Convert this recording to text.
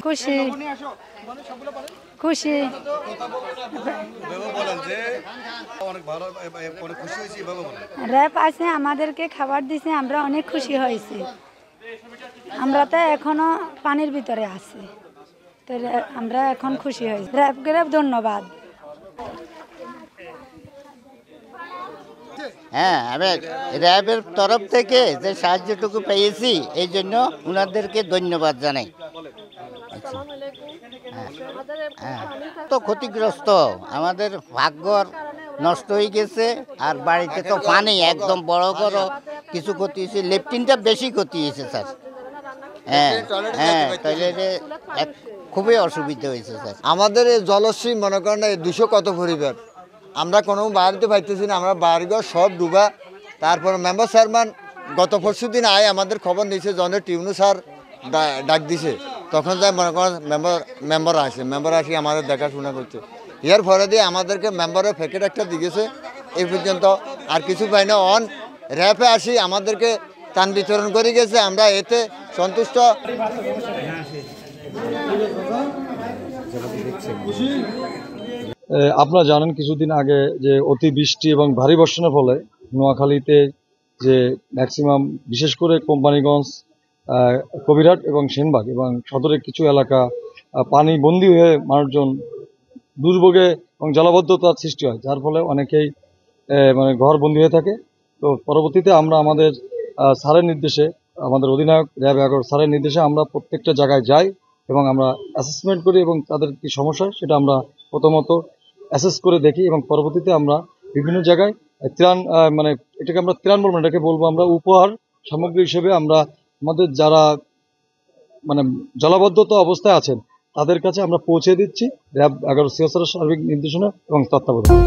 খুশি খুশি র্যাব আছে, আমাদেরকে খাবার দিছে, আমরা অনেক খুশি হয়েছি। আমরা তো এখনো পানির ভিতরে আছি, তো আমরা এখন খুশি হয়েছি। র্যাবকে ধন্যবাদ। হ্যাঁ, আমি র্যাবের তরফ থেকে যে সাহায্যটুকু পেয়েছি এই জন্য ওনাদেরকে ধন্যবাদ জানাই। হ্যাঁ, তো ক্ষতিগ্রস্ত আমাদের ভাগ্য নষ্ট হয়ে গেছে, আর বাড়িতে তো পানি একদম বড় বড় কিছু ক্ষতি হয়েছে, লেফটিনটা বেশি ক্ষতি হয়েছে স্যার। হ্যাঁ হ্যাঁ, টয়লেটে খুবই অসুবিধা হয়েছে স্যার। আমাদের এই জলশ্রী মনে করেন 200 কত পরিবার, আমরা কোনো বাড়িতে পাইতেছি না, আমরা বাড়িঘর সব ডুবা। তারপর মেম্বার চেয়ারম্যান গত পরশু দিন আমাদের খবর নিয়েছে, জনের টিউনু স্যার ডাক দিছে, তখন যাই মনে করেন মেম্বার আসি আমাদের দেখাশোনা করছে। এর পরে দিয়ে আমাদেরকে মেম্বারের প্যাকেট একটা দিয়েছে, এই পর্যন্ত আর কিছু পাই না। র্যাপে আসি আমাদেরকে ত্রাণ বিতরণ করে গেছে, আমরা এতে সন্তুষ্ট। আপনারা জানেন কিছুদিন আগে যে অতিবৃষ্টি এবং ভারী বর্ষণের ফলে নোয়াখালীতে যে ম্যাক্সিমাম বিশেষ করে কোম্পানিগঞ্জ, কবিরহাট এবং সেনবাগ এবং সদরের কিছু এলাকা পানি বন্দী হয়ে মানুষজন দুর্ভোগে এবং জলাবদ্ধতার সৃষ্টি হয়, যার ফলে অনেকেই মানে ঘর বন্দী হয়ে থাকে। তো পরবর্তীতে আমরা আমাদের স্যারের নির্দেশে, আমাদের অধিনায়ক র্যাব 11 স্যারের নির্দেশে আমরা প্রত্যেকটা জায়গায় যাই এবং আমরা অ্যাসেসমেন্ট করি এবং তাদের কী সমস্যা সেটা আমরা প্রথমত অ্যাসেস করে দেখি এবং পরবর্তীতে আমরা বিভিন্ন জায়গায় ত্রাণ, মানে এটাকে আমরা ত্রাণ বলবো না, এটাকে বলবো আমরা উপহার সামগ্রী হিসেবে আমরা আমাদের যারা মানে জলাবদ্ধতা অবস্থায় আছেন তাদের কাছে আমরা পৌঁছে দিচ্ছি র্যাব 11 সিএসআর সার্বিক নির্দেশনা এবং তত্ত্বাবধানে।